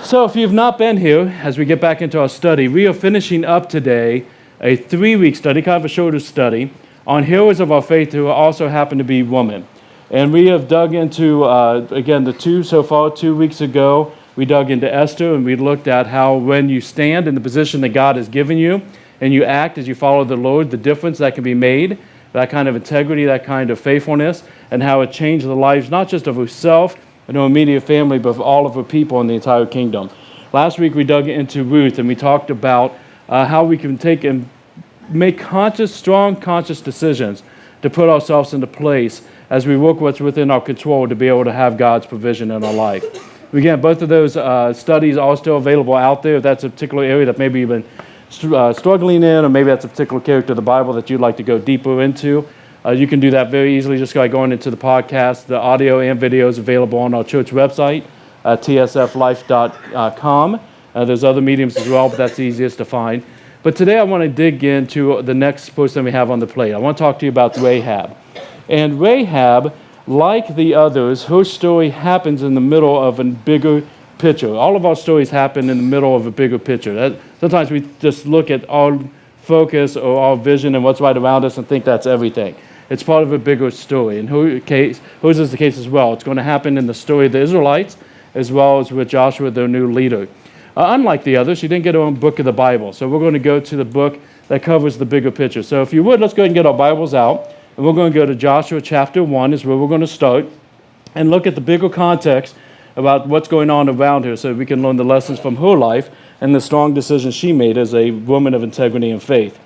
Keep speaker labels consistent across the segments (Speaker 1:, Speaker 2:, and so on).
Speaker 1: So if you've not been here, as we get back into our study, we are finishing up today a 3-week study, kind of a shorter study, on heroes of our faith who also happen to be women. And we have dug into, again, the two so far. 2 weeks ago, we dug into Esther, and we looked at how when you stand in the position that God has given you, and you act as you follow the Lord, the difference that can be made, that kind of integrity, that kind of faithfulness, and how it changed the lives not just of herself and her immediate family, but of all of her people in the entire kingdom. Last week we dug into Ruth, and we talked about how we can take and make strong conscious decisions to put ourselves into place as we work what's within our control to be able to have God's provision in our life. Again, both of those studies are still available out there. If that's a particular area that maybe you've been struggling in, or maybe that's a particular character of the Bible that you'd like to go deeper into, you can do that very easily just by going into the podcast. The audio and video is available on our church website, tsflife.com. There's other mediums as well, but that's the easiest to find. But today I want to dig into the next person we have on the plate. I want to talk to you about Rahab. And Rahab, like the others, her story happens in the middle of a bigger picture. All of our stories happen in the middle of a bigger picture. Sometimes we just look at our focus or our vision and what's right around us and think that's everything. It's part of a bigger story. In hers is the case as well. It's going to happen in the story of the Israelites as well as with Joshua, their new leader. Unlike the others, she didn't get her own book of the Bible. So we're going to go to the book that covers the bigger picture. So if you would, let's go ahead and get our Bibles out. And we're going to go to Joshua chapter 1 is where we're going to start and look at the bigger context about what's going on around her so we can learn the lessons from her life and the strong decisions she made as a woman of integrity and faith.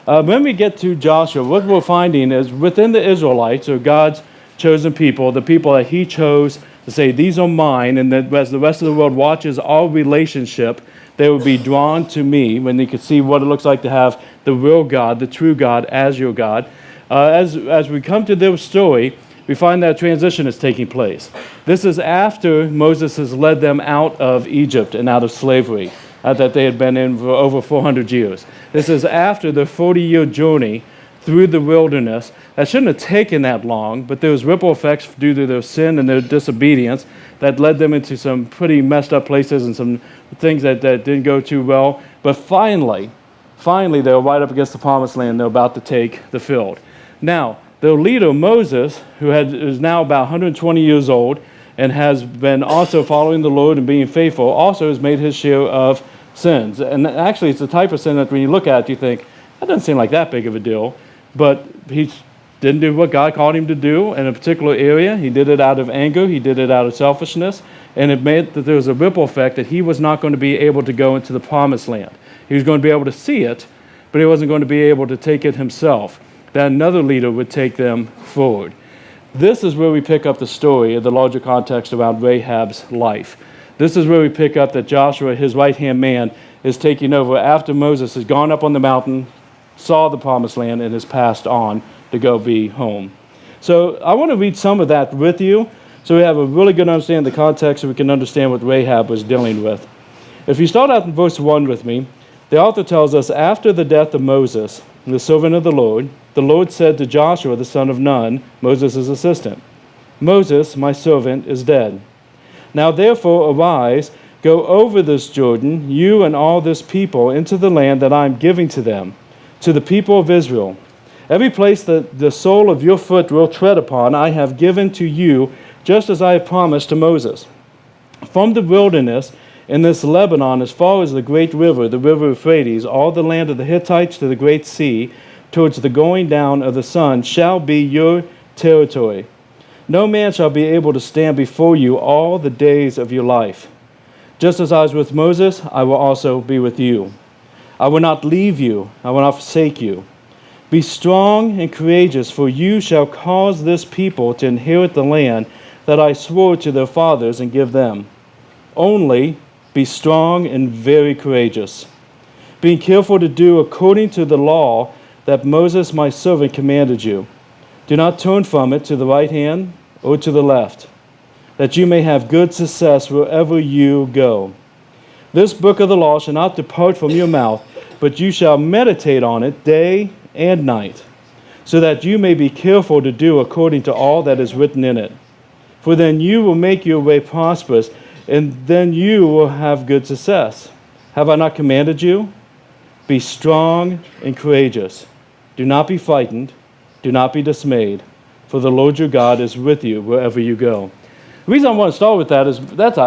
Speaker 1: When we get to Joshua, what we're finding is within the Israelites, or God's chosen people, the people that he chose to say, these are mine, and that as the rest of the world watches our relationship, they will be drawn to me when they could see what it looks like to have the real God, the true God, as your God. As we come to this story, we find that transition is taking place. This is after Moses has led them out of Egypt and out of slavery that they had been in for over 400 years. This is after the 40-year journey through the wilderness. That shouldn't have taken that long, but there was ripple effects due to their sin and their disobedience that led them into some pretty messed up places and some things that didn't go too well. But finally, they were right up against the promised land. They're about to take the field. Now, their leader, Moses, who is now about 120 years old and has been also following the Lord and being faithful, also has made his share of sins. And actually, it's the type of sin that when you look at it, you think, that doesn't seem like that big of a deal. But he didn't do what God called him to do in a particular area. He did it out of anger. He did it out of selfishness. And it meant that there was a ripple effect that he was not going to be able to go into the promised land. He was going to be able to see it, but he wasn't going to be able to take it himself. That another leader would take them forward. This is where we pick up the story of the larger context around Rahab's life. This is where we pick up that Joshua, his right-hand man, is taking over after Moses has gone up on the mountain, saw the promised land, and has passed on to go be home. So I want to read some of that with you so we have a really good understanding of the context so we can understand what Rahab was dealing with. If you start out in verse 1 with me, the author tells us, after the death of Moses, the servant of the Lord said to Joshua, the son of Nun, Moses' assistant, Moses, my servant, is dead. Now therefore arise, go over this Jordan, you and all this people, into the land that I am giving to them, to the people of Israel. Every place that the sole of your foot will tread upon, I have given to you, just as I have promised to Moses. From the wilderness in this Lebanon, as far as the great river, the river Euphrates, all the land of the Hittites to the great sea, towards the going down of the sun, shall be your territory. No man shall be able to stand before you all the days of your life. Just as I was with Moses, I will also be with you. I will not leave you, I will not forsake you. Be strong and courageous, for you shall cause this people to inherit the land that I swore to their fathers and give them. Only be strong and very courageous, being careful to do according to the law that Moses my servant commanded you. Do not turn from it to the right hand or to the left, that you may have good success wherever you go. This book of the law shall not depart from your mouth, but you shall meditate on it day and night, so that you may be careful to do according to all that is written in it. For then you will make your way prosperous, and then you will have good success. Have I not commanded you? Be strong and courageous. Do not be frightened. Do not be dismayed, for the Lord your God is with you wherever you go. The reason I want to start with that is that's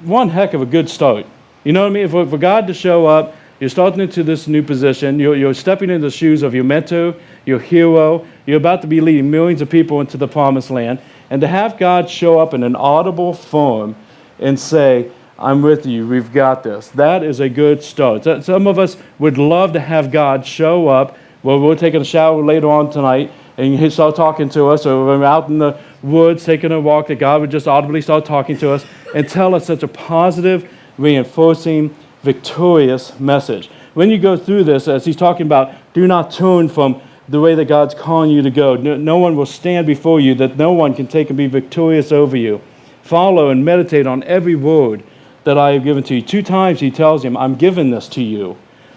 Speaker 1: one heck of a good start. You know what I mean? For God to show up, you're starting into this new position. You're stepping into the shoes of your mentor, your hero. You're about to be leading millions of people into the promised land. And to have God show up in an audible form and say, I'm with you, we've got this. That is a good start. Some of us would love to have God show up. Well, we're taking a shower later on tonight, and he start talking to us, or we're out in the woods taking a walk, that God would just audibly start talking to us and tell us such a positive, reinforcing, victorious message. When you go through this, as he's talking about, do not turn from the way that God's calling you to go. No one will stand before you that no one can take and be victorious over you. Follow and meditate on every word that I have given to you. 2 times he tells him, I'm giving this to you.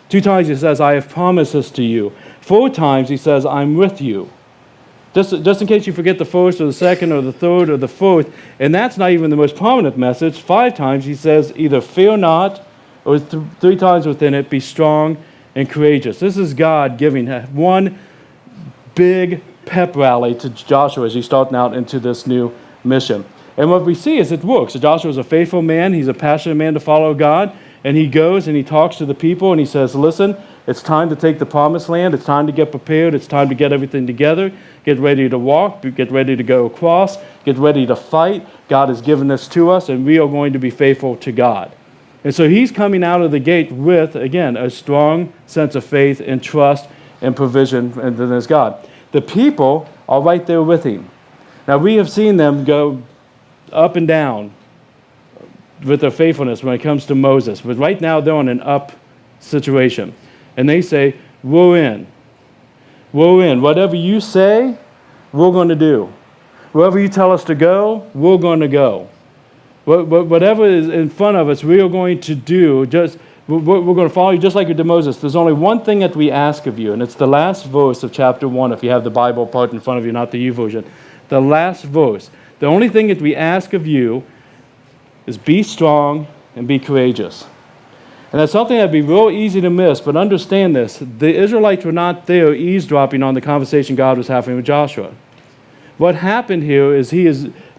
Speaker 1: 2 times he says, I have promised this to you. 4 times he says, I'm with you. Just in case you forget the first or the second or the third or the fourth, and that's not even the most prominent message. 5 times he says, either fear not, or 3 times within it, be strong and courageous. This is God giving one big pep rally to Joshua as he's starting out into this new mission. And what we see is it works. Joshua is a faithful man. He's a passionate man to follow God. And he goes and he talks to the people and he says, listen, it's time to take the promised land. It's time to get prepared. It's time to get everything together. Get ready to walk. Get ready to go across. Get ready to fight. God has given this to us, and we are going to be faithful to God. And so he's coming out of the gate with, again, a strong sense of faith and trust and provision in his God. The people are right there with him. Now, we have seen them go up and down with their faithfulness when it comes to Moses. But right now, they're on an up situation. And they say, we're in. We're in. Whatever you say, we're going to do. Wherever you tell us to go, we're going to go. Whatever is in front of us, we are going to do. We're going to follow you just like we did Moses. There's only one thing that we ask of you, and it's the last verse of chapter 1, if you have the Bible part in front of you, not the YouVersion. The last verse. The only thing that we ask of you is be strong and be courageous. And that's something that'd be real easy to miss, but understand this. The Israelites were not there eavesdropping on the conversation God was having with Joshua. What happened here is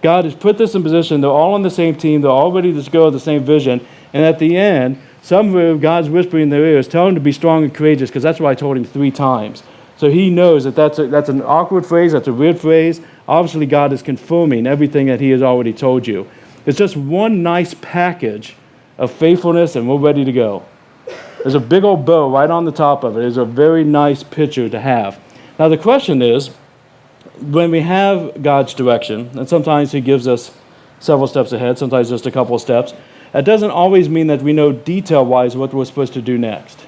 Speaker 1: God has put this in position. They're all on the same team. They're all ready to go with the same vision. And at the end, somewhere God's whispering in their ears, tell him to be strong and courageous, because that's what I told him 3 times. So he knows that that's an awkward phrase. That's a weird phrase. Obviously, God is confirming everything that he has already told you. It's just one nice package of faithfulness, and we're ready to go. There's a big old bow right on the top of it. It's a very nice picture to have. Now, the question is, when we have God's direction, and sometimes he gives us several steps ahead, sometimes just a couple of steps, that doesn't always mean that we know detail-wise what we're supposed to do next.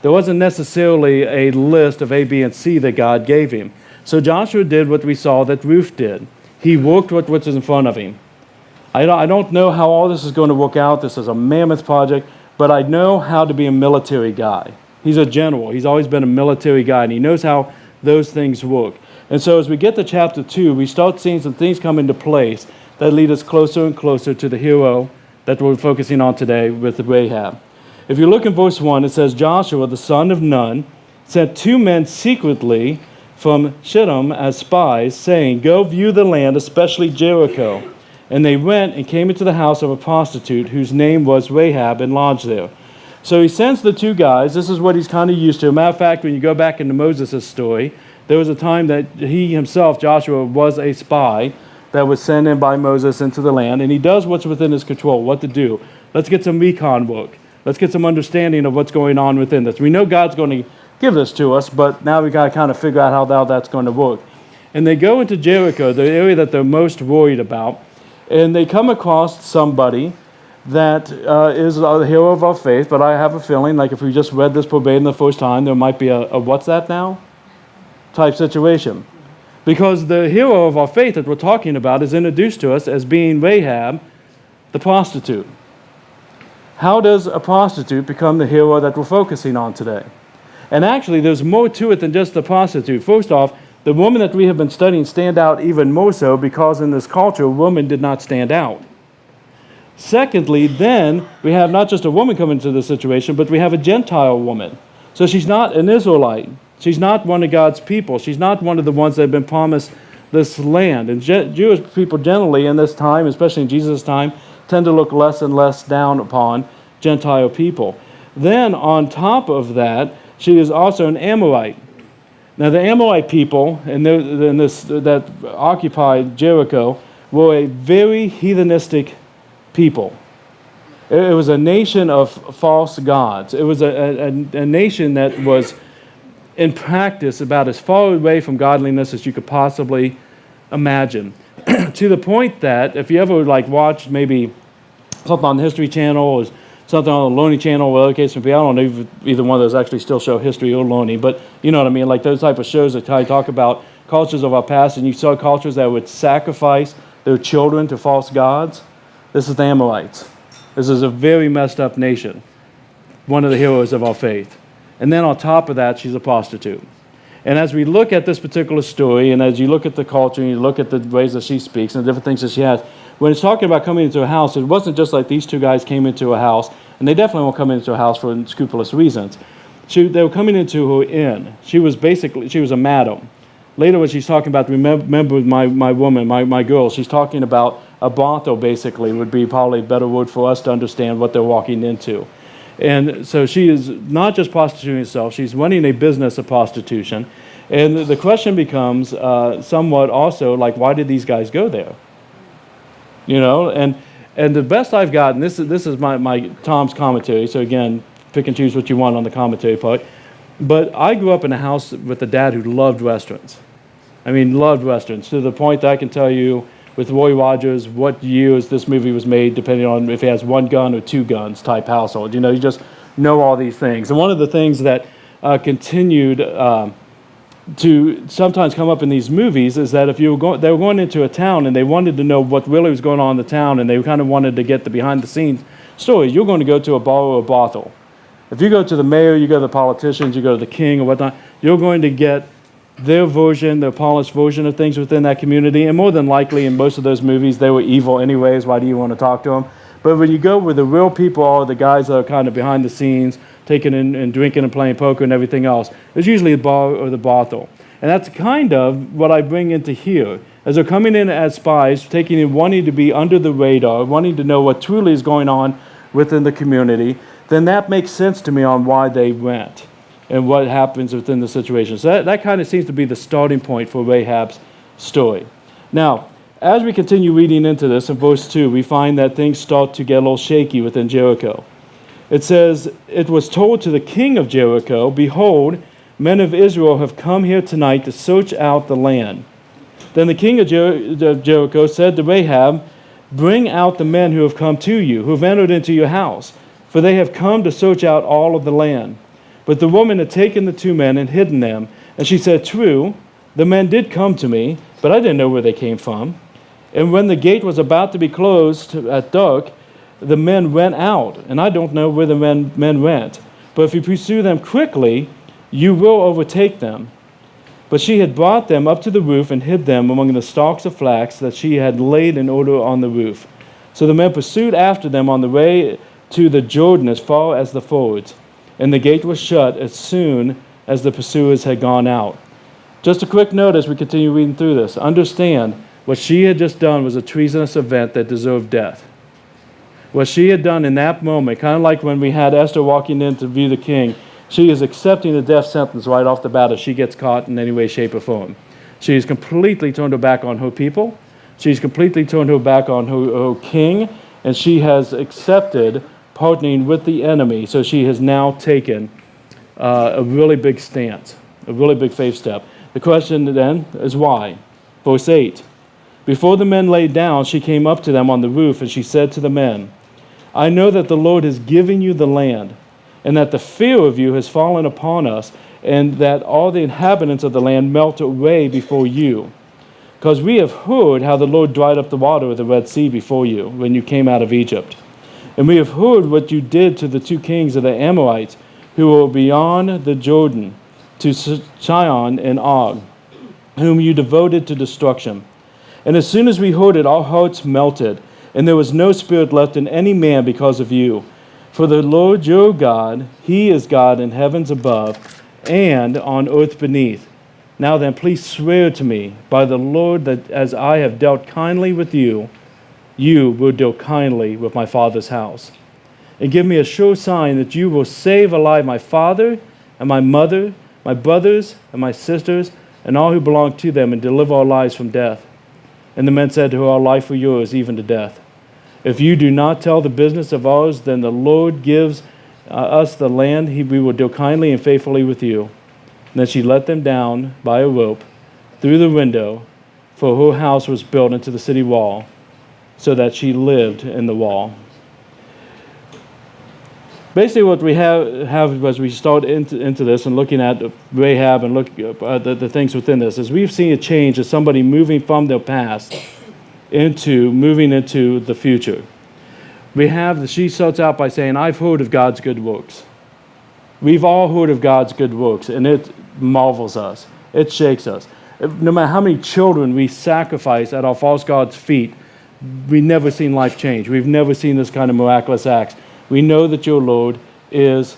Speaker 1: There wasn't necessarily a list of A, B, and C that God gave him. So Joshua did what we saw that Ruth did. He worked with what was in front of him. I don't know how all this is going to work out. This is a mammoth project, but I know how to be a military guy. He's a general. He's always been a military guy, and he knows how those things work. And so as we get to chapter 2, we start seeing some things come into place that lead us closer and closer to the hero that we're focusing on today with Rahab. If you look in verse 1, it says, Joshua, the son of Nun, sent 2 men secretly from Shittim as spies, saying, go view the land, especially Jericho. And they went and came into the house of a prostitute whose name was Rahab, and lodged there. So he sends the 2 guys. This is what he's kind of used to. Matter of fact, when you go back into Moses' story, there was a time that he himself, Joshua, was a spy that was sent in by Moses into the land, and he does what's within his control, what to do. Let's get some recon work. Let's get some understanding of what's going on within this. We know God's going to give this to us, but now we've got to kind of figure out how that's going to work. And they go into Jericho, the area that they're most worried about, and they come across somebody that is a hero of our faith, but I have a feeling like if we just read this verbatim the first time, there might be a what's that now type situation. Because the hero of our faith that we're talking about is introduced to us as being Rahab, the prostitute. How does a prostitute become the hero that we're focusing on today? And actually, there's more to it than just the prostitute. First off, the women that we have been studying stand out even more so because in this culture, women did not stand out. Secondly, then we have not just a woman come into the situation, but we have a Gentile woman. So she's not an Israelite. She's not one of God's people. She's not one of the ones that have been promised this land. And Jewish people generally in this time, especially in Jesus' time, tend to look less and less down upon Gentile people. Then on top of that, she is also an Amorite. Now the Amorite people that occupied Jericho were a very heathenistic people. It was a nation of false gods. It was a nation that was in practice about as far away from godliness as you could possibly imagine. To the point that if you ever watch maybe something on the History Channel or something on the Loney Channel, or other case, I don't know if either one of those actually still show history or Loney, but you know what I mean, like those type of shows that talk about cultures of our past, and you saw cultures that would sacrifice their children to false gods. This is the Amorites. This is a very messed up nation, one of the heroes of our faith. And then on top of that, she's a prostitute. And as we look at this particular story, and as you look at the culture, and you look at the ways that she speaks, and the different things that she has, when it's talking about coming into a house, it wasn't just like these two guys came into a house, and they definitely won't come into a house for unscrupulous reasons. They were coming into her inn. She was a madam. Later when she's talking about, remember my woman, my girl, she's talking about a brothel, basically, would be probably a better word for us to understand what they're walking into. And so she is not just prostituting herself, she's running a business of prostitution. And the question becomes somewhat also, why did these guys go there? And the best I've gotten, this is my Tom's commentary, so again, pick and choose what you want on the commentary part. But I grew up in a house with a dad who loved Westerns. Loved Westerns, to the point that I can tell you with Roy Rogers what years this movie was made, depending on if he has one gun or two guns type household. You just know all these things. And one of the things that continued to sometimes come up in these movies is that if they were going into a town and they wanted to know what really was going on in the town, and they kind of wanted to get the behind-the-scenes story, you're going to go to a bar or a brothel. If you go to the mayor, you go to the politicians, you go to the king or whatnot, you're going to get their version, their polished version of things within that community. And more than likely, in most of those movies, they were evil anyways. Why do you want to talk to them? But when you go where the real people are, the guys that are kind of behind the scenes, taking in and drinking and playing poker and everything else, it's usually the bar or the brothel. And that's kind of what I bring into here. As they're coming in as spies, taking in, wanting to be under the radar, wanting to know what truly is going on within the community, then that makes sense to me on why they went and what happens within the situation. So that kind of seems to be the starting point for Rahab's story. Now, as we continue reading into this, in verse 2, we find that things start to get a little shaky within Jericho. It says, "It was told to the king of Jericho, 'Behold, men of Israel have come here tonight to search out the land.' Then the king of Jericho said to Rahab, 'Bring out the men who have come to you, who have entered into your house, for they have come to search out all of the land.' But the woman had taken the two men and hidden them. And she said, 'True, the men did come to me, but I didn't know where they came from. And when the gate was about to be closed at dark, the men went out, and I don't know where the men went. But if you pursue them quickly, you will overtake them.' But she had brought them up to the roof and hid them among the stalks of flax that she had laid in order on the roof. So the men pursued after them on the way to the Jordan as far as the fords. And the gate was shut as soon as the pursuers had gone out." Just a quick note as we continue reading through this. Understand, what she had just done was a treasonous event that deserved death. What she had done in that moment, kind of like when we had Esther walking in to view the king, she is accepting the death sentence right off the bat if she gets caught in any way, shape, or form. She has completely turned her back on her people. She's completely turned her back on her king, and she has accepted partnering with the enemy. So she has now taken a really big stance, a really big faith step. The question then is why? Verse 8, "Before the men lay down, she came up to them on the roof, and she said to the men, 'I know that the Lord has given you the land, and that the fear of you has fallen upon us, and that all the inhabitants of the land melt away before you. Because we have heard how the Lord dried up the water of the Red Sea before you when you came out of Egypt. And we have heard what you did to the two kings of the Amorites who were beyond the Jordan, to Sihon and Og, whom you devoted to destruction. And as soon as we heard it, our hearts melted, and there was no spirit left in any man because of you. For the Lord your God, he is God in heavens above and on earth beneath. Now then, please swear to me by the Lord that as I have dealt kindly with you, you will deal kindly with my father's house. And give me a sure sign that you will save alive my father and my mother, my brothers and my sisters, and all who belong to them, and deliver our lives from death. And the men said to her, our life for yours, even to death. If you do not tell the business of ours, then the Lord gives us the land. We will deal kindly and faithfully with you. And then she let them down by a rope through the window, for her house was built into the city wall, so that she lived in the wall. Basically, what we have as we start into this and looking at Rahab and look at the things within this, is we've seen a change as somebody moving from their past moving into the future. She starts out by saying, I've heard of God's good works. We've all heard of God's good works, and it marvels us. It shakes us. No matter how many children we sacrifice at our false god's feet, we've never seen life change. We've never seen this kind of miraculous acts. We know that your Lord is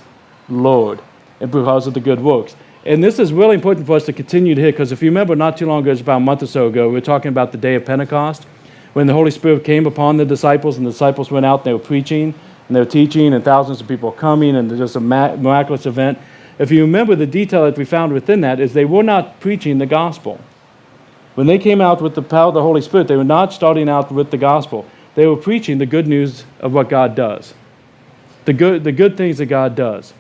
Speaker 1: Lord, and because of the good works. And this is really important for us to continue to hit, because if you remember, not too long ago, it was about a month or so ago, we were talking about the day of Pentecost, when the Holy Spirit came upon the disciples, and the disciples went out and they were preaching, and they were teaching, and thousands of people were coming, and just a miraculous event. If you remember, the detail that we found within that is they were not preaching the gospel. When they came out with the power of the Holy Spirit, they were not starting out with the gospel. They were preaching the good news of what God does. The good things that God does.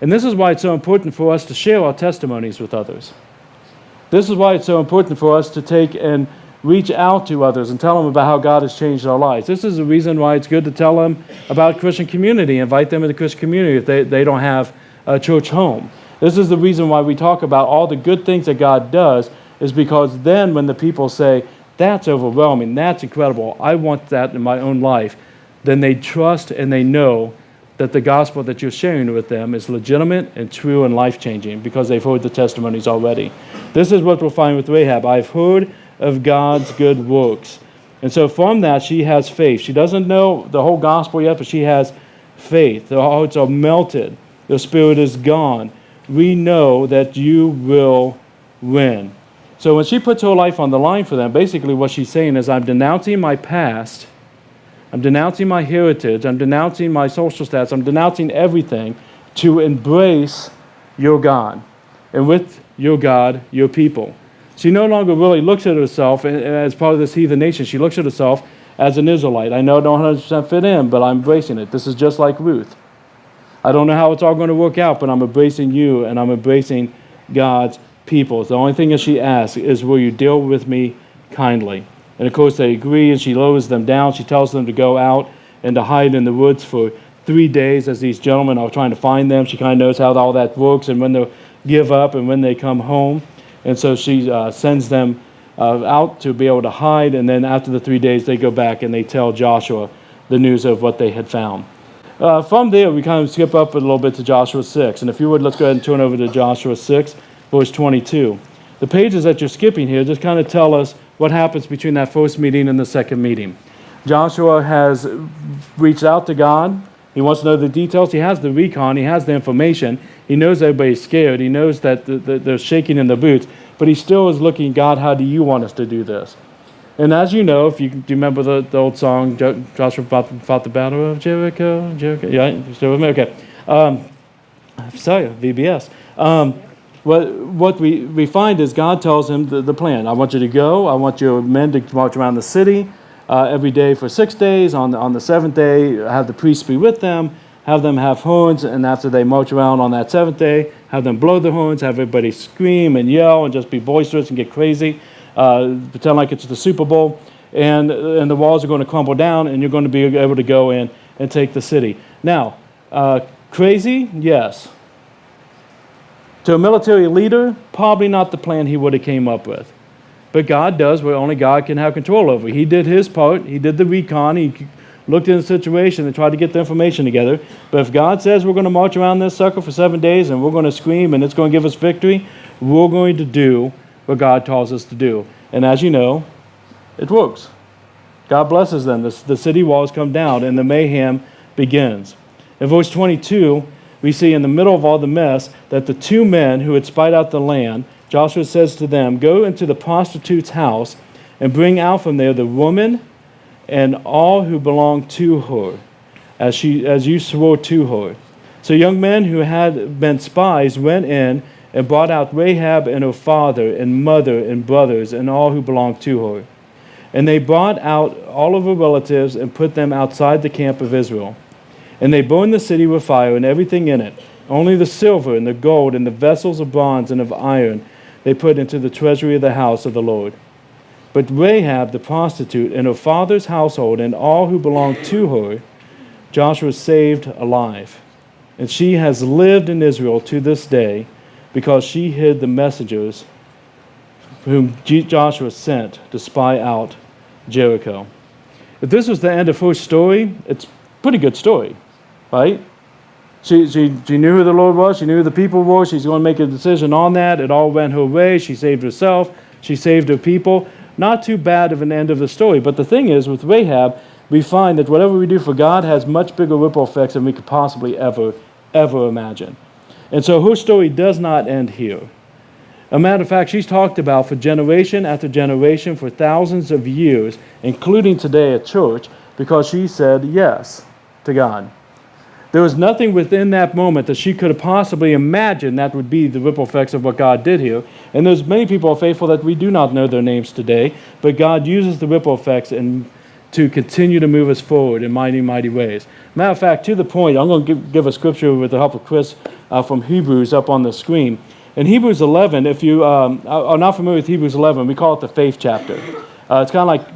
Speaker 1: And this is why it's so important for us to share our testimonies with others. This is why it's so important for us to take and reach out to others and tell them about how God has changed our lives. This is the reason why it's good to tell them about Christian community, invite them into Christian community if they don't have a church home. This is the reason why we talk about all the good things that God does, is because then when the people say, that's overwhelming, that's incredible, I want that in my own life, then they trust and they know that the gospel that you're sharing with them is legitimate and true and life-changing because they've heard the testimonies already. This is what we'll find with Rahab. I've heard of God's good works. And so from that, she has faith. She doesn't know the whole gospel yet, but she has faith. Their hearts are melted. Their spirit is gone. We know that you will win. So when she puts her life on the line for them, basically what she's saying is, I'm denouncing my past, I'm denouncing my heritage, I'm denouncing my social status, I'm denouncing everything to embrace your God. And with your God, your people. She no longer really looks at herself as part of this heathen nation. She looks at herself as an Israelite. I know I don't 100% fit in, but I'm embracing it. This is just like Ruth. I don't know how it's all going to work out, but I'm embracing you and I'm embracing God's people. The only thing that she asks is, will you deal with me kindly? And of course they agree, and she lowers them down. She tells them to go out and to hide in the woods for 3 days as these gentlemen are trying to find them. She kind of knows how all that works and when they give up and when they come home. And so she sends them out to be able to hide, and then after the 3 days they go back and they tell Joshua the news of what they had found. From there we kind of skip up a little bit to Joshua 6. And if you would, let's go ahead and turn over to Joshua 6, verse 22. The pages that you're skipping here just kind of tell us what happens between that first meeting and the second meeting. Joshua has reached out to God. He wants to know the details. He has the recon. He has the information. He knows everybody's scared. He knows that they're shaking in their boots. But he still is looking, God, how do you want us to do this? And as you know, do you remember the old song, Joshua fought the battle of Jericho? Yeah, you still with me? Okay. Sorry, VBS. What we find is God tells him the plan. I want you to go. I want your men to march around the city every day for 6 days. On the seventh day, have the priests be with them. Have them have horns. And after they march around on that seventh day, have them blow the horns. Have everybody scream and yell and just be boisterous and get crazy. Pretend like it's the Super Bowl. And the walls are going to crumble down, and you're going to be able to go in and take the city. Now, crazy? Yes. To a military leader, probably not the plan he would have came up with. But God does what only God can have control over. He did his part. He did the recon. He looked in the situation and tried to get the information together. But if God says we're going to march around this circle for 7 days and we're going to scream and it's going to give us victory, we're going to do what God tells us to do. And as you know, it works. God blesses them. The city walls come down, and the mayhem begins. In verse 22, we see in the middle of all the mess that the two men who had spied out the land, Joshua says to them, "Go into the prostitute's house and bring out from there the woman and all who belong to her, as you swore to her." So young men who had been spies went in and brought out Rahab and her father and mother and brothers and all who belonged to her. And they brought out all of her relatives and put them outside the camp of Israel. And they burned the city with fire and everything in it. Only the silver and the gold and the vessels of bronze and of iron they put into the treasury of the house of the Lord. But Rahab the prostitute and her father's household and all who belonged to her, Joshua saved alive. And she has lived in Israel to this day, because she hid the messengers whom Joshua sent to spy out Jericho. If this was the end of her story, it's a pretty good story, right? She knew who the Lord was. She knew who the people were. She's going to make a decision on that. It all went her way. She saved herself. She saved her people. Not too bad of an end of the story. But the thing is, with Rahab, we find that whatever we do for God has much bigger ripple effects than we could possibly ever imagine. And so her story does not end here. A matter of fact, she's talked about for generation after generation for thousands of years, including today at church, because she said yes to God. There was nothing within that moment that she could have possibly imagined that would be the ripple effects of what God did here. And there's many people faithful that we do not know their names today, but God uses the ripple effects and to continue to move us forward in mighty, mighty ways. Matter of fact, to the point, I'm going to give a scripture with the help of Chris from Hebrews up on the screen. In Hebrews 11, if you are not familiar with Hebrews 11, we call it the faith chapter. It's kind of like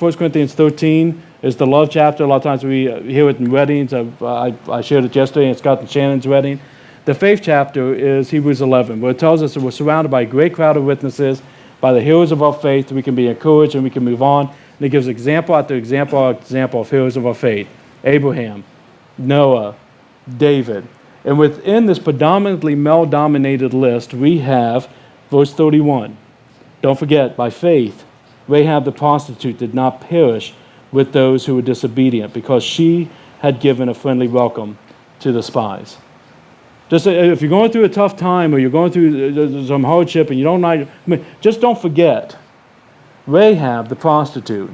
Speaker 1: 1 Corinthians 13 is the love chapter. A lot of times we hear it in weddings. I shared it yesterday, and Scott and Shannon's wedding. The faith chapter is Hebrews 11, where it tells us that we're surrounded by a great crowd of witnesses, by the heroes of our faith. We can be encouraged and we can move on. And it gives example after example after example of heroes of our faith. Abraham, Noah, David. And within this predominantly male-dominated list, we have verse 31. Don't forget, by faith, Rahab the prostitute did not perish with those who were disobedient, because she had given a friendly welcome to the spies. Just if you're going through a tough time or you're going through some hardship and you don't know, just don't forget, Rahab the prostitute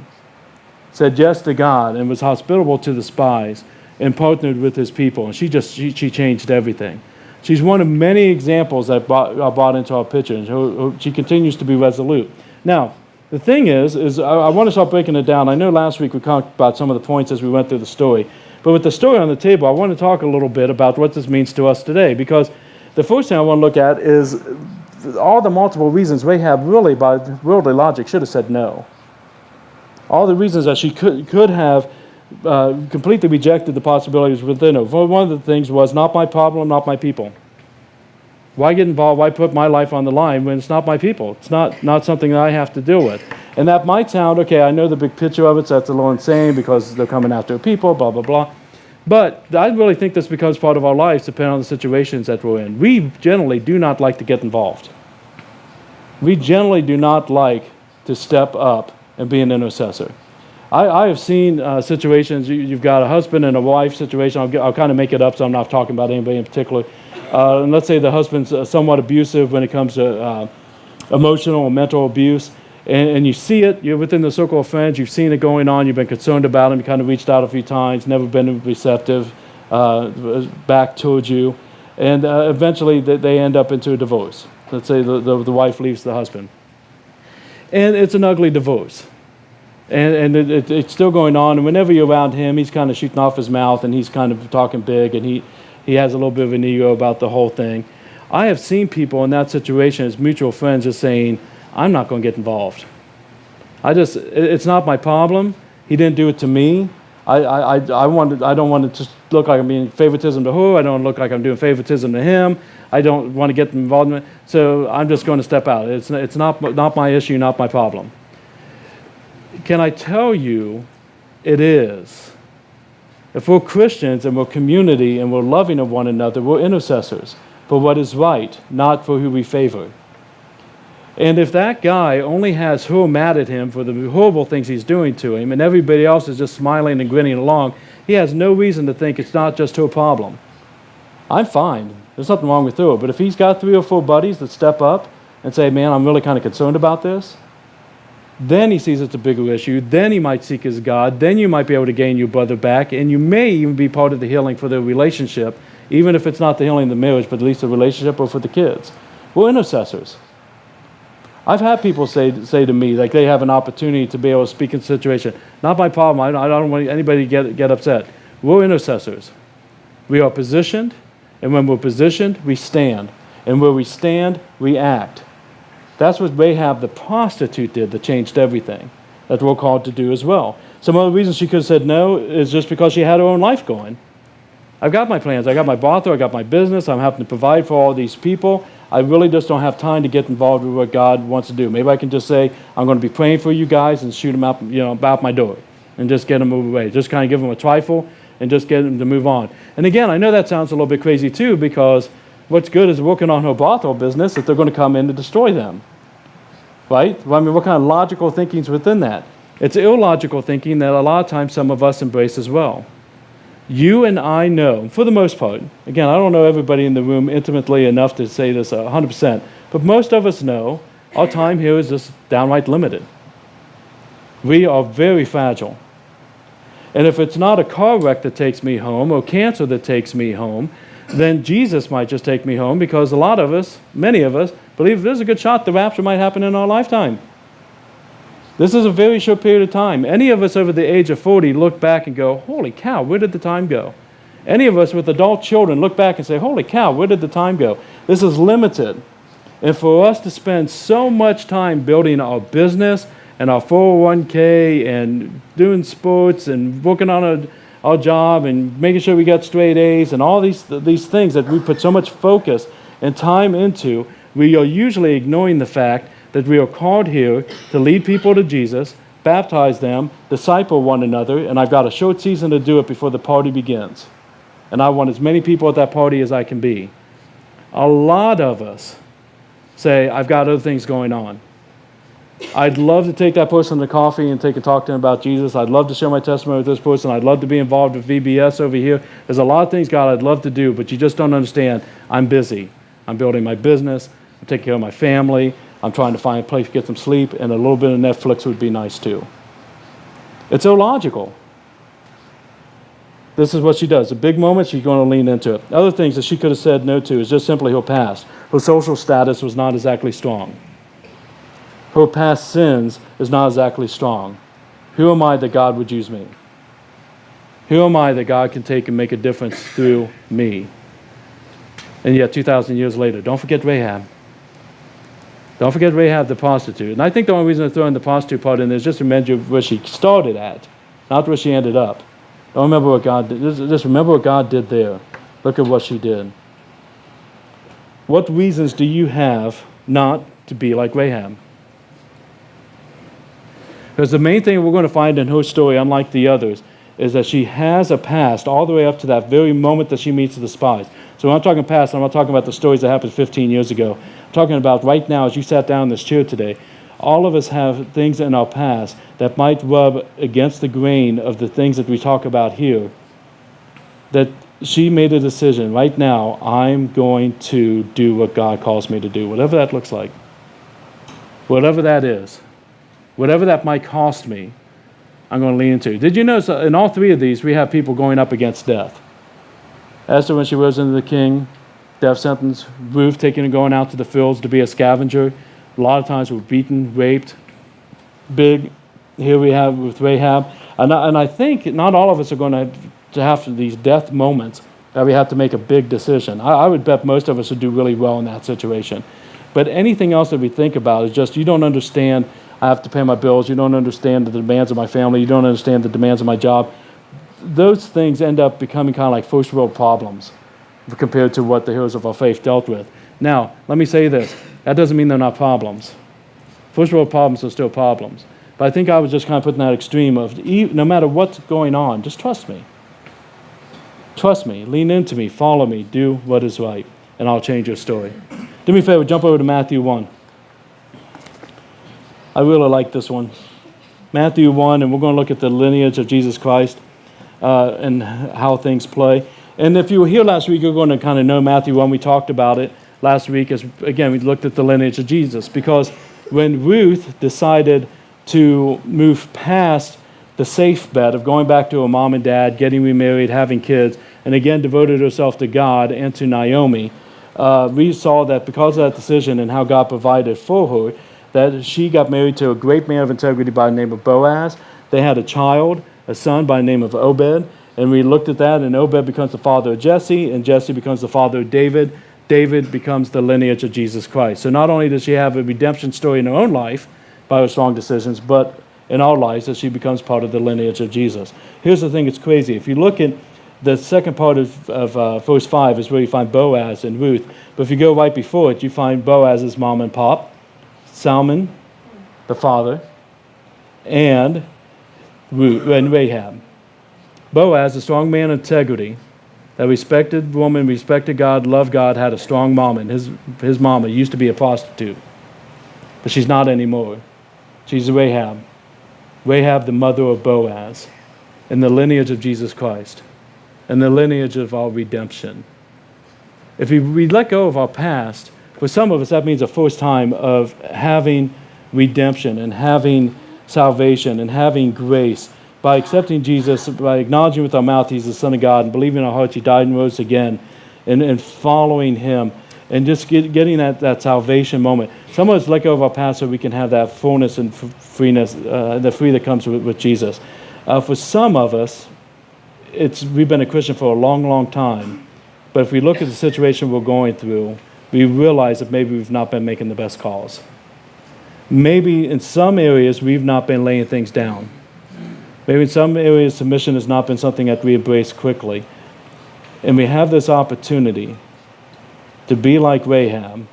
Speaker 1: said yes to God and was hospitable to the spies and partnered with his people, and she changed everything. She's one of many examples that are brought into our picture, and she continues to be resolute. Now, the thing is I want to start breaking it down. I know last week we talked about some of the points as we went through the story, but with the story on the table, I want to talk a little bit about what this means to us today, because the first thing I want to look at is all the multiple reasons Rahab really, by worldly logic, should have said no. All the reasons that she could have completely rejected the possibilities within her. One of the things was, not my problem, not my people. Why get involved? Why put my life on the line when it's not my people? It's not something that I have to deal with. And that might sound, okay, I know the big picture of it, so that's the Lord saying, because they're coming after people, blah, blah, blah. But I really think this becomes part of our lives, depending on the situations that we're in. We generally do not like to get involved. We generally do not like to step up and be an intercessor. I have seen situations, you've got a husband and a wife situation. I'll kind of make it up, so I'm not talking about anybody in particular. And let's say the husband's somewhat abusive when it comes to emotional or mental abuse, and you see it, you're within the circle of friends, you've seen it going on, you've been concerned about him, you kind of reached out a few times, never been receptive back towards you, and eventually they end up into a divorce. Let's say the wife leaves the husband. And it's an ugly divorce. And it's still going on, and whenever you're around him, he's kind of shooting off his mouth, and he's kind of talking big, and he has a little bit of an ego about the whole thing. I have seen people in that situation as mutual friends just saying, I'm not going to get involved. It's not my problem. He didn't do it to me. I don't want to just look like I'm being favoritism to her. I don't look like I'm doing favoritism to him. I don't want to get involved in it. So I'm just going to step out. It's not my issue, not my problem. Can I tell you, it is. If we're Christians and we're community and we're loving of one another, we're intercessors for what is right, not for who we favor. And if that guy only has her mad at him for the horrible things he's doing to him, and everybody else is just smiling and grinning along, he has no reason to think it's not just her problem. I'm fine. There's nothing wrong with her. But if he's got 3 or 4 buddies that step up and say, man, I'm really kind of concerned about this, then he sees it's a bigger issue. Then he might seek his God. Then you might be able to gain your brother back, and you may even be part of the healing for the relationship, even if it's not the healing of the marriage, but at least the relationship or for the kids. We're intercessors. I've had people say to me, like they have an opportunity to be able to speak in a situation. Not my problem. I don't want anybody to get upset. We're intercessors. We are positioned, and when we're positioned, we stand. And where we stand, we act. That's what Rahab the prostitute did that changed everything. That we're called to do as well. Some other reasons she could have said no is just because she had her own life going. I've got my plans. I got my brothel. I got my business. I'm having to provide for all these people. I really just don't have time to get involved with what God wants to do. Maybe I can just say, I'm going to be praying for you guys and shoot them out, about my door and just get them moved away. Just kind of give them a trifle and just get them to move on. And again, I know that sounds a little bit crazy too, because what's good is working on her brothel business that they're going to come in to destroy them. Right? Well, I mean, what kind of logical thinking is within that? It's illogical thinking that a lot of times some of us embrace as well. You and I know, for the most part, again, I don't know everybody in the room intimately enough to say this 100%, but most of us know our time here is just downright limited. We are very fragile. And if it's not a car wreck that takes me home or cancer that takes me home, then Jesus might just take me home, because a lot of us, many of us, believe there's a good shot the rapture might happen in our lifetime. This is a very short period of time. Any of us over the age of 40 look back and go, holy cow, where did the time go? Any of us with adult children look back and say, holy cow, where did the time go? This is limited. And for us to spend so much time building our business and our 401k and doing sports and working on our job and making sure we got straight A's and all these things that we put so much focus and time into, we are usually ignoring the fact that we are called here to lead people to Jesus, baptize them, disciple one another, and I've got a short season to do it before the party begins. And I want as many people at that party as I can be. A lot of us say, I've got other things going on. I'd love to take that person to coffee and take a talk to them about Jesus. I'd love to share my testimony with this person. I'd love to be involved with VBS over here. There's a lot of things, God, I'd love to do, but you just don't understand. I'm busy. I'm building my business. I'm taking care of my family. I'm trying to find a place to get some sleep, and a little bit of Netflix would be nice too. It's illogical. This is what she does. The big moments, she's going to lean into it. Other things that she could have said no to is just simply her past. Her social status was not exactly strong. Her past sins is not exactly strong. Who am I that God would use me? Who am I that God can take and make a difference through me? And yet 2,000 years later, don't forget Rahab. Don't forget Rahab the prostitute. And I think the only reason I'm throwing the prostitute part in there is just to remember where she started at, not where she ended up. Don't remember what God did. Just remember what God did there. Look at what she did. What reasons do you have not to be like Rahab? Because the main thing we're going to find in her story, unlike the others, is that she has a past all the way up to that very moment that she meets the spies. So when I'm talking past, I'm not talking about the stories that happened 15 years ago. I'm talking about right now, as you sat down in this chair today, all of us have things in our past that might rub against the grain of the things that we talk about here, that she made a decision, right now, I'm going to do what God calls me to do, whatever that looks like, whatever that is, whatever that might cost me, I'm going to lean into. Did you notice in all three of these, we have people going up against death? Esther, when she rose into the king, death sentence. Ruth taking and going out to the fields to be a scavenger. A lot of times we're beaten, raped. Big, here we have with Rahab. And I think not all of us are going to have these death moments that we have to make a big decision. I would bet most of us would do really well in that situation. But anything else that we think about is just, you don't understand, I have to pay my bills. You don't understand the demands of my family. You don't understand the demands of my job. Those things end up becoming kind of like first world problems compared to what the heroes of our faith dealt with. Now, let me say this. That doesn't mean they're not problems. First world problems are still problems. But I think I was just kind of putting that extreme of, no matter what's going on, just trust me. Trust me. Lean into me. Follow me. Do what is right. And I'll change your story. Do me a favor. Jump over to Matthew 1. I really like this one. Matthew 1, and we're going to look at the lineage of Jesus Christ and how things play. And if you were here last week, you're going to kind of know Matthew 1. We talked about it last week. As again, we looked at the lineage of Jesus. Because when Ruth decided to move past the safe bet of going back to her mom and dad, getting remarried, having kids, and again devoted herself to God and to Naomi, we saw that because of that decision and how God provided for her, that she got married to a great man of integrity by the name of Boaz. They had a child, a son by the name of Obed, and we looked at that, and Obed becomes the father of Jesse, and Jesse becomes the father of David. David becomes the lineage of Jesus Christ. So not only does she have a redemption story in her own life by her strong decisions, but in our lives that she becomes part of the lineage of Jesus. Here's the thing, it's crazy. If you look at the second part of verse 5 is where you find Boaz and Ruth. But if you go right before it, you find Boaz's mom and pop, Salmon, the father, and Rahab. Boaz, a strong man of integrity, that respected woman, respected God, loved God, had a strong mama. And his mama used to be a prostitute. But she's not anymore. She's Rahab. Rahab, the mother of Boaz, in the lineage of Jesus Christ, and the lineage of our redemption. If we let go of our past, for some of us that means the first time of having redemption and having salvation and having grace by accepting Jesus, by acknowledging with our mouth He's the Son of God and believing in our hearts He died and rose again, and following Him and just getting that salvation moment. Some of us let go of our past so we can have that fullness and freeness, the free that comes with Jesus. For some of us, we've been a Christian for a long, long time, but if we look at the situation we're going through, we realize that maybe we've not been making the best calls. Maybe in some areas we've not been laying things down. Maybe in some areas submission has not been something that we embrace quickly. And we have this opportunity to be like Rahab,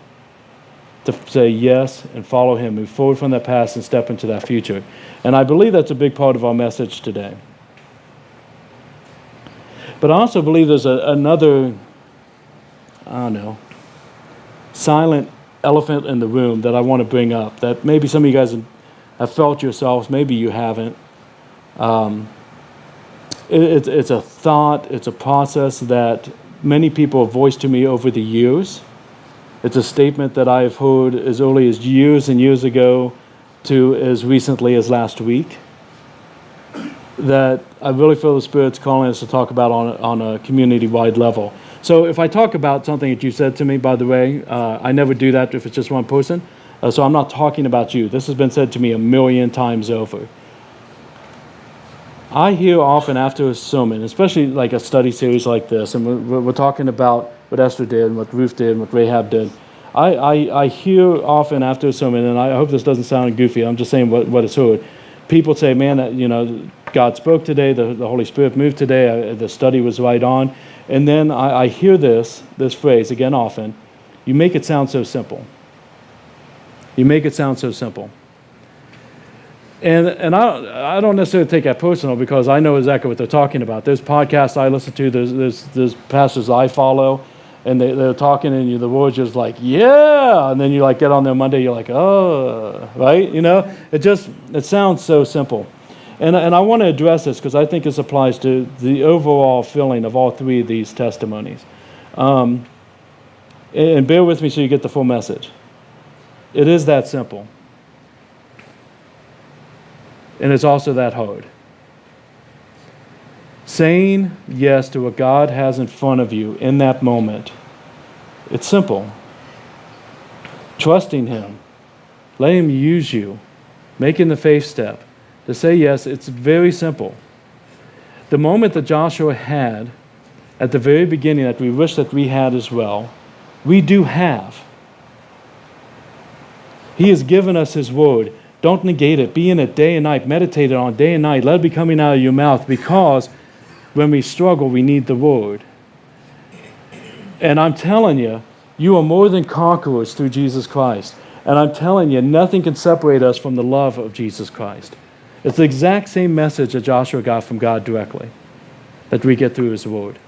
Speaker 1: to say yes and follow Him, move forward from that past and step into that future. And I believe that's a big part of our message today. But I also believe there's another, silent elephant in the room that I want to bring up, that maybe some of you guys have felt yourselves, maybe you haven't. It's a thought, it's a process that many people have voiced to me over the years. It's a statement that I have heard as early as years and years ago to as recently as last week, that I really feel the Spirit's calling us to talk about on a community-wide level. So if I talk about something that you said to me, by the way, I never do that if it's just one person. So I'm not talking about you. This has been said to me a million times over. I hear often after a sermon, especially like a study series like this, and we're talking about what Esther did, and what Ruth did, and what Rahab did. I hear often after a sermon, and I hope this doesn't sound goofy, I'm just saying what is heard. People say, man, God spoke today, the Holy Spirit moved today, the study was right on. And then I hear this phrase, again often, you make it sound so simple. You make it sound so simple. And I don't necessarily take that personal, because I know exactly what they're talking about. There's podcasts I listen to, there's pastors I follow, and they're talking, and the words just like, yeah, and then you like get on there Monday, you're like, oh, right? It sounds so simple. And I want to address this because I think this applies to the overall feeling of all three of these testimonies. And bear with me so you get the full message. It is that simple. And it's also that hard. Saying yes to what God has in front of you in that moment, it's simple. Trusting Him, letting Him use you, making the faith step. To say yes, it's very simple. The moment that Joshua had at the very beginning that we wish that we had as well, we do have. He has given us His word. Don't negate it. Be in it day and night. Meditate on it day and night. Let it be coming out of your mouth, because when we struggle, we need the word. And I'm telling you, you are more than conquerors through Jesus Christ. And I'm telling you, nothing can separate us from the love of Jesus Christ. It's the exact same message that Joshua got from God directly that we get through His word.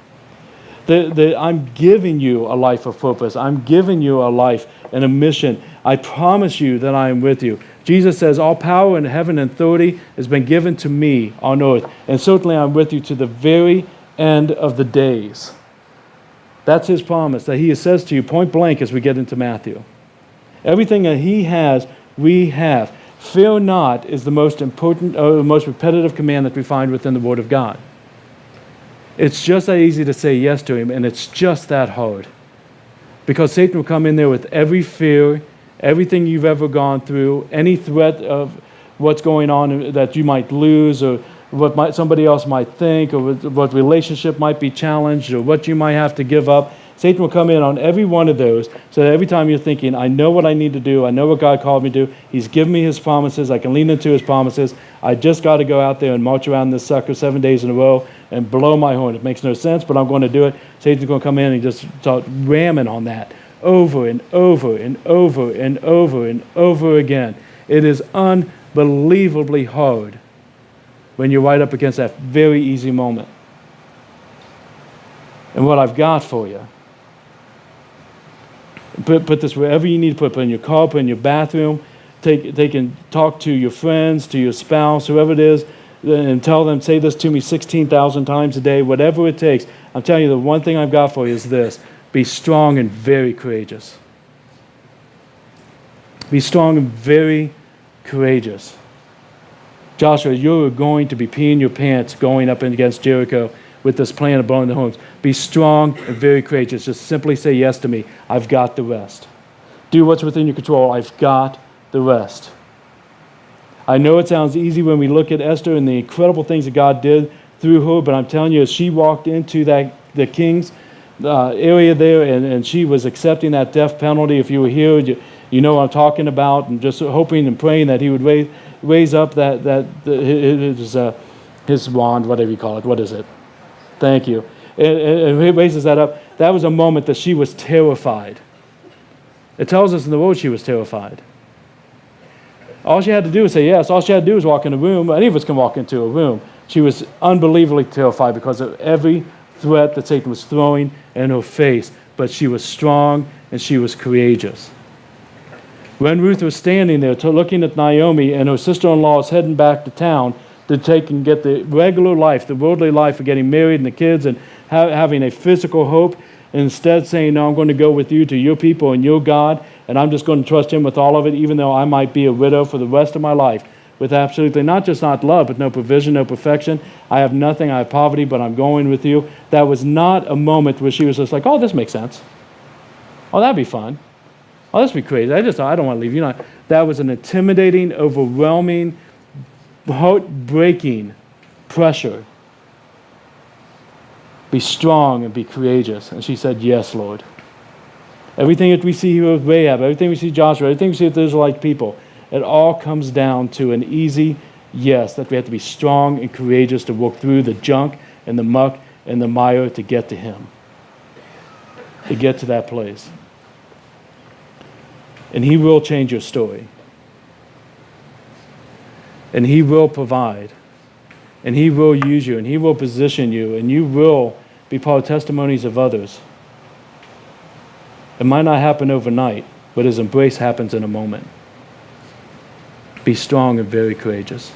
Speaker 1: I'm giving you a life of purpose. I'm giving you a life and a mission. I promise you that I am with you. Jesus says, all power in heaven and authority has been given to me on earth. And certainly I'm with you to the very end of the days. That's his promise that he says to you point blank as we get into Matthew. Everything that he has, we have. Fear not is the most important, or the most repetitive command that we find within the Word of God. It's just that easy to say yes to him, and it's just that hard. Because Satan will come in there with every fear, everything you've ever gone through, any threat of what's going on that you might lose, or what somebody else might think, or what relationship might be challenged, or what you might have to give up. Satan will come in on every one of those, so that every time you're thinking, I know what I need to do, I know what God called me to do, he's given me his promises, I can lean into his promises, I just got to go out there and march around this sucker 7 days in a row and blow my horn. It makes no sense, but I'm going to do it. Satan's going to come in and just start ramming on that over and over and over and over and over again. It is unbelievably hard when you're right up against that very easy moment. And what I've got for you, put this wherever you need to put it in your car, put it in your bathroom. They can talk to your friends, to your spouse, whoever it is, and tell them, say this to me 16,000 times a day, whatever it takes. I'm telling you, the one thing I've got for you is this: be strong and very courageous. Be strong and very courageous. Joshua, you're going to be peeing your pants going up against Jericho with this plan of blowing the horns. Be strong and very courageous. Just simply say yes to me. I've got the rest. Do what's within your control. I've got the rest. I know it sounds easy when we look at Esther and the incredible things that God did through her, but I'm telling you, as she walked into the king's area there, and she was accepting that death penalty. If you were here, you know what I'm talking about, and just hoping and praying that he would raise up his wand, whatever you call it. What is it? Thank you. And he raises that up. That was a moment that she was terrified. It tells us in the Word she was terrified. All she had to do was say yes. All she had to do was walk in a room. Any of us can walk into a room. She was unbelievably terrified because of every threat that Satan was throwing in her face. But she was strong and she was courageous. When Ruth was standing there looking at Naomi, and her sister-in-law is heading back to town to take and get the regular life, the worldly life of getting married and the kids and having a physical hope, instead saying, no, I'm going to go with you to your people and your God, and I'm just going to trust him with all of it, even though I might be a widow for the rest of my life, with absolutely not just not love, but no provision, no perfection. I have nothing, I have poverty, but I'm going with you. That was not a moment where she was just like, oh, this makes sense. Oh, that'd be fun. Oh, this would be crazy. I don't want to leave. That was an intimidating, overwhelming, heartbreaking pressure. Be strong and be courageous. And she said, yes, Lord. Everything that we see here with Rahab, everything we see Joshua, everything we see with the Israelite people, it all comes down to an easy yes, that we have to be strong and courageous to walk through the junk and the muck and the mire to get to him, to get to that place. And he will change your story. And he will provide. And he will use you. And he will position you. And you will be part of testimonies of others. It might not happen overnight, but his embrace happens in a moment. Be strong and very courageous.